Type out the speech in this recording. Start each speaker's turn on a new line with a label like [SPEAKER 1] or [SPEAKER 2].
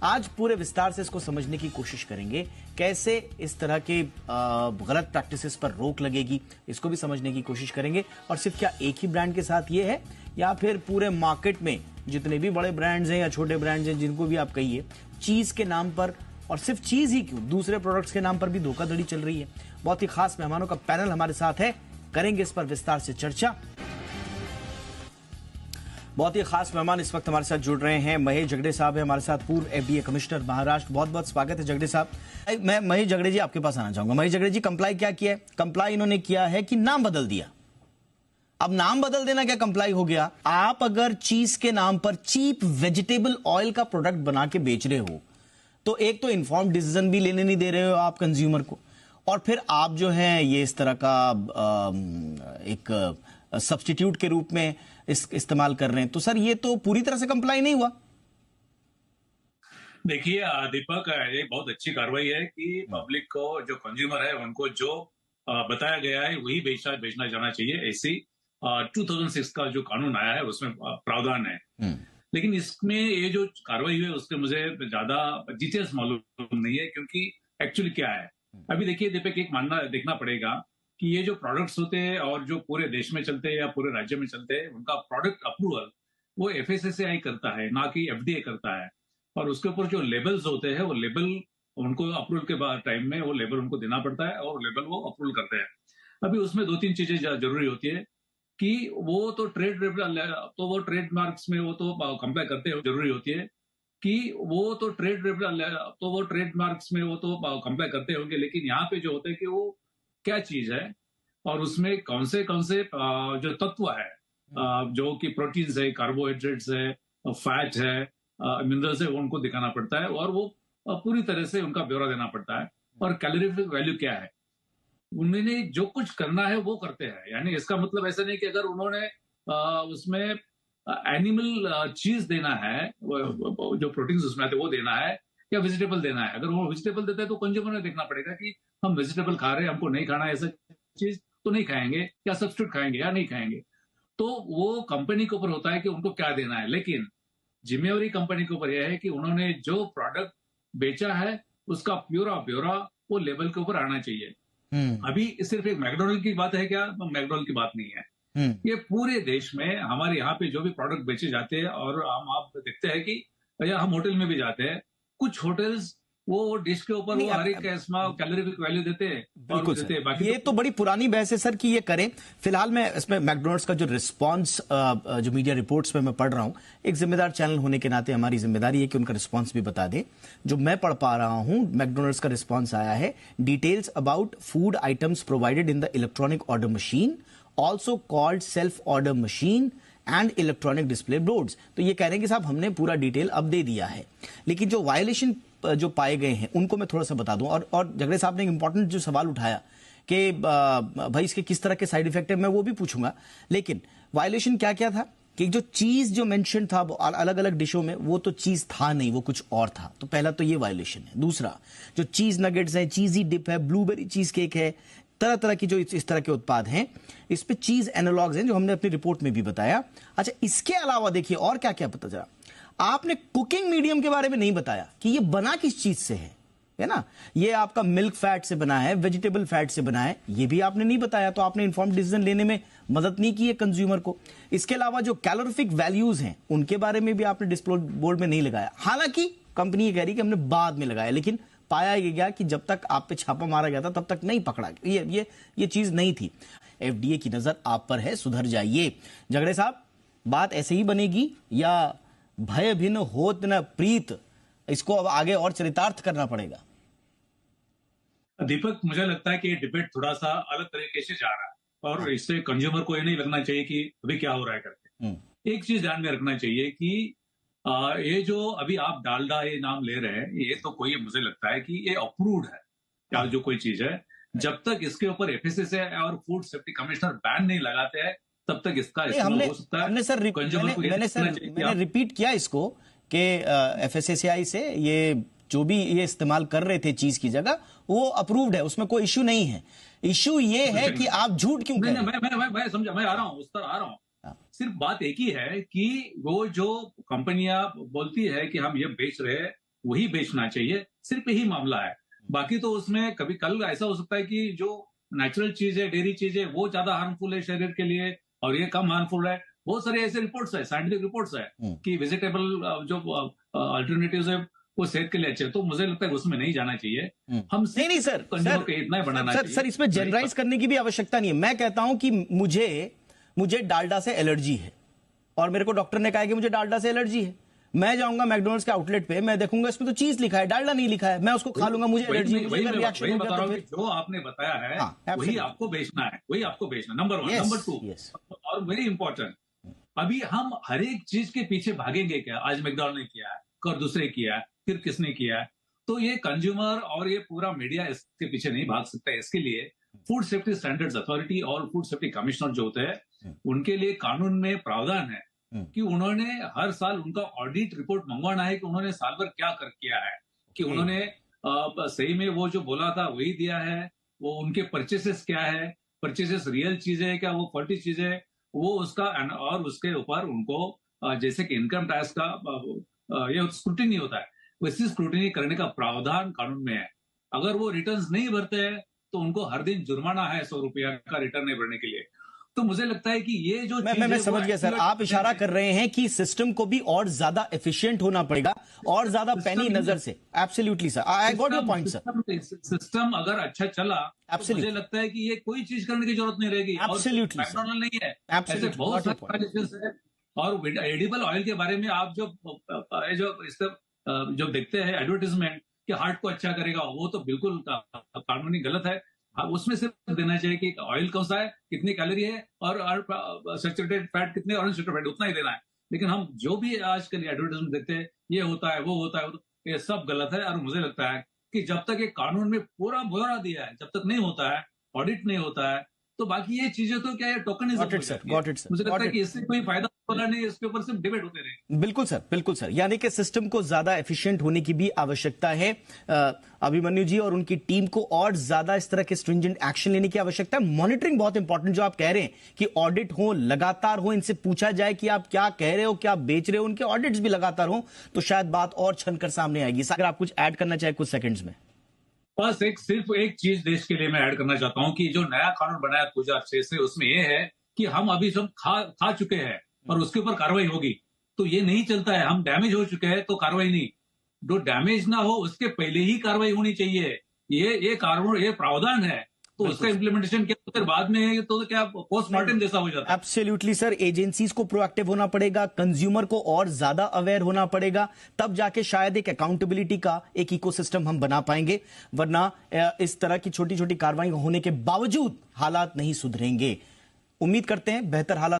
[SPEAKER 1] आज पूरे विस्तार से इसको समझने की कोशिश करेंगे, कैसे इस तरह के गलत प्रैक्टिसेस पर रोक लगेगी, इसको भी समझने की कोशिश करेंगे। और सिर्फ क्या एक ही ब्रांड के साथ ये है, या फिर पूरे मार्केट में जितने भी बड़े ब्रांड्स हैं या छोटे ब्रांड्स हैं, जिनको भी आप कहिए, चीज के नाम पर, और सिर्फ चीज ही क्यों, दूसरे प्रोडक्ट्स के नाम पर भी धोखाधड़ी चल रही है। बहुत ही खास मेहमानों का पैनल हमारे साथ है, करेंगे इस पर विस्तार से चर्चा। बहुत ही खास मेहमान इस वक्त हमारे साथ जुड़ रहे हैं। महेश जगड़े साहब है हमारे साथ, पूर्व एफडीए कमिश्नर महाराष्ट्र। बहुत बहुत स्वागत है जगड़े साहब। मैं महेश जगड़े जी आपके पास आना चाहूंगा। महेश जगड़े जी, कंप्लाई क्या किया है? कंप्लाई इन्होंने किया है कि नाम बदल दिया। अब नाम बदल देना क्या कंप्लाई हो गया? आप अगर चीज के नाम पर चीप वेजिटेबल ऑयल का प्रोडक्ट बना के बेच रहे हो, तो एक तो इन्फॉर्म डिसीजन भी लेने नहीं दे रहे हो आप कंज्यूमर को, और फिर आप जो है ये इस तरह का एक सब्स्टिट्यूट के रूप में इस्तेमाल कर रहे हैं। तो सर ये तो पूरी तरह से कंप्लाई नहीं हुआ।
[SPEAKER 2] देखिए दीपक, ये बहुत अच्छी कार्रवाई है कि पब्लिक को, जो कंज्यूमर है, उनको जो बताया गया है वही बेचना जाना चाहिए। ऐसी 2006 का जो कानून आया है उसमें प्रावधान है। लेकिन इसमें ये जो कार्रवाई हुई है उसके मुझे ज्यादा डिटेल्स मालूम नहीं है, क्योंकि एक्चुअली क्या है। अभी देखिए दीपक, एक मानना देखना पड़ेगा कि ये जो प्रोडक्ट्स होते हैं और जो पूरे देश में चलते हैं या पूरे राज्य में चलते हैं, उनका प्रोडक्ट अप्रूवल वो एफएसएसएआई करता है, ना कि एफडीए करता है। और उसके ऊपर जो लेबल्स होते हैं, वो लेबल उनको अप्रूवल के बाद टाइम में वो लेबल उनको देना पड़ता है और लेबल वो अप्रूवल करते हैं। अभी उसमें 2-3 चीजें जरूरी होती है कि वो तो ट्रेडमार्क्स में वो तो कंप्लाई करते हैं, जरूरी होती है कि वो ट्रेडमार्क्स में वो तो कंप्लाई करते होंगे। लेकिन यहाँ पे जो होता है कि वो क्या चीज है और उसमें कौन से जो तत्व है, जो कि प्रोटीन्स है, कार्बोहाइड्रेट्स है, फैट है, मिनरल्स है, वो उनको दिखाना पड़ता है और वो पूरी तरह से उनका ब्यौरा देना पड़ता है। और कैलोरीफिक वैल्यू क्या है, उन्होंने जो कुछ करना है वो करते हैं। यानी इसका मतलब ऐसा नहीं कि अगर उन्होंने उसमें एनिमल चीज देना है, जो प्रोटीन्स उसमें आते हैं वो देना है, या वेजिटेबल देना है। अगर वो वेजिटेबल देता है तो कंज्यूमर ने देखना पड़ेगा कि हम वेजिटेबल खा रहे हैं, हमको नहीं खाना है ऐसा चीज तो नहीं खाएंगे, या सब्स्टिट्यूट खाएंगे या नहीं खाएंगे। तो वो कंपनी के ऊपर होता है कि उनको क्या देना है। लेकिन जिम्मेवारी कंपनी के ऊपर यह है कि उन्होंने जो प्रोडक्ट बेचा है उसका पूरा ब्यौरा वो लेबल के ऊपर आना चाहिए। अभी सिर्फ एक मैकडोनल्ड की बात है क्या? मैकडोनल्ड की बात नहीं है। ये पूरे देश में हमारे यहाँ पे जो भी प्रोडक्ट बेचे जाते हैं, और आप देखते हैं कि या हम होटल में भी जाते हैं, कुछ होटल्स वो डिश के ऊपर वो हर एक कैलोरीफिक वैल्यू देते हैं।
[SPEAKER 1] बिल्कुल देते हैं। बाकी ये तो बड़ी पुरानी बहस है सर कि ये करें। फिलहाल मैं इसमें मैकडोनल्ड्स का जो रिस्पांस जो मीडिया रिपोर्ट्स में मैं पढ़ रहा हूं, एक जिम्मेदार चैनल होने के नाते हमारी जिम्मेदारी है कि उनका रिस्पांस भी बता दें। जो मैं पढ़ पा रहा हूं, मैकडोनल्ड्स का रिस्पांस आया है, details about food items provided in the electronic order machine, also called self order machine and electronic display boards. तो ये कह रहे हैं कि साहब हमने पूरा डिटेल अब दे दिया है, लेकिन जो वायलेशन जो पाए गए हैं उनको मैं थोड़ा सा बता दूं। और जगड़े साहब ने एक इंपॉर्टेंट जो सवाल उठाया कि भाई इसके किस तरह के साइड इफेक्ट है, मैं वो भी पूछूंगा। लेकिन वायलेशन क्या क्या था कि जो चीज जो मेंशन था अलग अलग डिशों में, वो तो चीज था नहीं, वो कुछ और था। तो पहला तो ये वायलेशन है। दूसरा, जो चीज नगेट्स है, चीजी डिप है, ब्लूबेरी चीज केक है, तरह तरह की जो इस तरह के उत्पाद हैं, इस पे चीज एनालॉग्स हैं जो हमने अपनी रिपोर्ट में भी बताया। अच्छा, इसके अलावा देखिए और क्या क्या पता चला। आपने कुकिंग मीडियम के बारे में नहीं बताया कि ये बना किस चीज से है ना? ये आपका मिल्क फैट से बना है, वेजिटेबल फैट से बना है, ये भी आपने नहीं बताया। तो आपने इन्फॉर्म्ड डिसीजन लेने में मदद नहीं की है कंज्यूमर को। इसके अलावा जो कैलोरीफिक वैल्यूज हैं उनके बारे में भी आपने डिस्प्ले बोर्ड में नहीं लगाया। हालांकि कंपनी ये कह रही कि हमने बाद में लगाया, लेकिन पाया गया कि जब तक आप पे छापा मारा गया था तब तक नहीं पकड़ा गया। ये चीज नहीं थी। एफडीए की नजर आप पर है, सुधर जाइए। जगड़े साहब, बात ऐसे ही बनेगी या भय भिन्न होत न प्रीत, इसको अब आगे और चरितार्थ करना पड़ेगा?
[SPEAKER 2] दीपक, मुझे लगता है कि ये डिबेट थोड़ा सा अलग तरीके से जा रहा है और इससे कंज्यूमर को ये नहीं लगना चाहिए कि अभी क्या हो रहा है करके। एक चीज ध्यान में रखना चाहिए कि ये जो अभी आप डालडा ये नाम ले रहे हैं, ये तो कोई, मुझे लगता है कि ये अप्रूव्ड है या जो कोई चीज है, जब तक इसके ऊपर एफएसएसएआई और फूड सेफ्टी कमिश्नर बैन नहीं लगाते हैं तब तक इसका इस्तेमाल हो सकता है।
[SPEAKER 1] मैंने रिपीट किया इसको कि एफएसएसएआई से ये जो भी ये इस्तेमाल कर रहे थे चीज की जगह, वो अप्रूव्ड है, उसमें कोई इश्यू नहीं है। इश्यू ये है कि आप झूठ क्यों कह रहे हैं?
[SPEAKER 2] मैं समझा, मैं आ रहा हूं, उस पर आ रहा हूं। सिर्फ बात एक ही है कि वो जो कंपनियां बोलती है कि हम ये बेच रहे हैं वही बेचना चाहिए, सिर्फ यही मामला है। बाकी तो उसमें कभी कल ऐसा हो सकता है कि जो नेचुरल चीज है, डेयरी चीज है, वो ज्यादा हार्मफुल है शरीर के लिए और ये कम हार्मफुल है। बहुत सारे ऐसे रिपोर्ट्स है, साइंटिफिक रिपोर्ट्स है कि वेजिटेबल जो अल्टरनेटिव है वो सेहत के लिए अच्छे है। तो मुझे लगता है उसमें नहीं जाना चाहिए। हम
[SPEAKER 1] नहीं नहीं सर,
[SPEAKER 2] कंज्यूमर को इतना ही बनाना
[SPEAKER 1] सर,
[SPEAKER 2] चाहिए।
[SPEAKER 1] सर इसमें जनरलाइज करने की भी आवश्यकता नहीं है। मैं कहता हूं कि मुझे डालडा से एलर्जी है और मेरे को डॉक्टर ने कहा कि मुझे डालडा से एलर्जी है। मैं जाऊंगा मैकडोनल्ड्स के आउटलेट पे, मैं देखूंगा इसमें तो चीज लिखा है, डालडा नहीं लिखा है, मैं उसको खा लूंगा, मुझे एलर्जी है, मुझे रिएक्शन हो गया तो फिर
[SPEAKER 2] जो आपने बताया है वही आपको बेचना है, वही आपको बेचना, नंबर 1। नंबर 2 और वेरी इंपॉर्टेंट, अभी हम हर एक चीज के पीछे भागेंगे क्या? आज मैकडॉनल्ड ने किया है, कल दूसरे किया है, फिर किसने किया है? तो ये कंज्यूमर और ये पूरा मीडिया इसके पीछे नहीं भाग सकता है। इसके लिए फूड सेफ्टी स्टैंडर्ड्स अथॉरिटी और फूड सेफ्टी कमिश्नर जो होते हैं उनके लिए कानून में प्रावधान है कि उन्होंने हर साल उनका ऑडिट रिपोर्ट मंगवाना है कि उन्होंने साल भर क्या कर किया है, कि उन्होंने सही में वो जो बोला था वही दिया है, वो उनके परचेसेस क्या है, परचेसेस रियल चीजें है क्या, वो फॉल्टी चीजें है, वो उसका और उसके ऊपर उनको जैसे कि इनकम टैक्स का ये स्क्रूटिनी होता है, वैसी स्क्रूटिनी करने का प्रावधान कानून में है। अगर वो रिटर्न्स नहीं भरते हैं तो उनको हर दिन जुर्माना है 100 रुपया का रिटर्न नहीं भरने के लिए। तो मुझे लगता है कि ये जो
[SPEAKER 1] मैं समझ गया सर, आप इशारा कर रहे हैं कि सिस्टम को भी और ज्यादा एफिशिएंट होना पड़ेगा और ज्यादा पैनी नजर से। Absolutely sir, I got your point sir.
[SPEAKER 2] System अगर अच्छा चला तो मुझे लगता है कि ये कोई चीज करने की जरूरत नहीं रहेगी।
[SPEAKER 1] एब्सोल्युटली
[SPEAKER 2] मैकडॉनल्ड नहीं है, ऐसे बहुत सारे। और एडिबल ऑयल के बारे में आप जो देखते हैं एडवर्टीजमेंट कि हार्ट को अच्छा करेगा, वो तो बिल्कुल कानूनी गलत है। उसमें सिर्फ देना चाहिए कि ऑयल कौन सा है, कितनी कैलोरी है और सैचुरेटेड फैट कितने, और अनसैचुरेटेड फैट उतना ही देना है। लेकिन हम जो भी आजकल एडवर्टाइजमेंट देखते हैं, ये होता है, वो होता है, ये सब गलत है। और मुझे लगता है कि जब तक ये कानून में पूरा ब्यौरा दिया है, जब तक नहीं होता है, ऑडिट नहीं होता है, तो बाकी ये चीजें तो क्या है, टोकनिज्म। मुझे लगता है कि इससे कोई फायदा होगा नहीं, इसके ऊपर सिर्फ डिबेट होते रहे।
[SPEAKER 1] बिल्कुल सर, बिल्कुल सर, यानी कि सिस्टम को ज्यादा एफिशिएंट होने की भी आवश्यकता है। अभिमन्यु जी और उनकी टीम को और ज्यादा इस तरह के स्ट्रिंजेंट एक्शन लेने की आवश्यकता है। मॉनिटरिंग बहुत इंपॉर्टेंट, जो आप कह रहे हैं कि ऑडिट हो, लगातार हो, इनसे पूछा जाए कि आप क्या कह रहे हो, क्या बेच रहे हो, उनके ऑडिट्स भी लगातार हो, तो शायद बात और छनकर सामने आएगी। अगर आप कुछ ऐड करना चाहे कुछ सेकंड्स में।
[SPEAKER 2] बस सिर्फ एक चीज देश के लिए मैं ऐड करना चाहता हूं कि जो नया कानून बनाया 2006 से, उसमें ये है कि हम अभी सब खा चुके हैं और उसके ऊपर कार्रवाई होगी। तो ये नहीं चलता है, हम डैमेज हो चुके हैं तो कार्रवाई नहीं, जो डैमेज ना हो उसके पहले ही कार्रवाई होनी चाहिए। ये कानून, ये प्रावधान है, तो उसका इम्प्लीमेंटेशन क्या फिर बाद में तो क्या पोस्टमार्टम जैसा हो जाता है।
[SPEAKER 1] एब्सोल्युटली सर, एजेंसीज को प्रोएक्टिव होना पड़ेगा, कंज्यूमर को और ज्यादा अवेयर होना पड़ेगा, तब जाके शायद एक अकाउंटेबिलिटी का एक इकोसिस्टम हम बना पाएंगे। वरना इस तरह की छोटी छोटी कार्रवाई होने के बावजूद हालात नहीं सुधरेंगे। उम्मीद करते हैं बेहतर हालात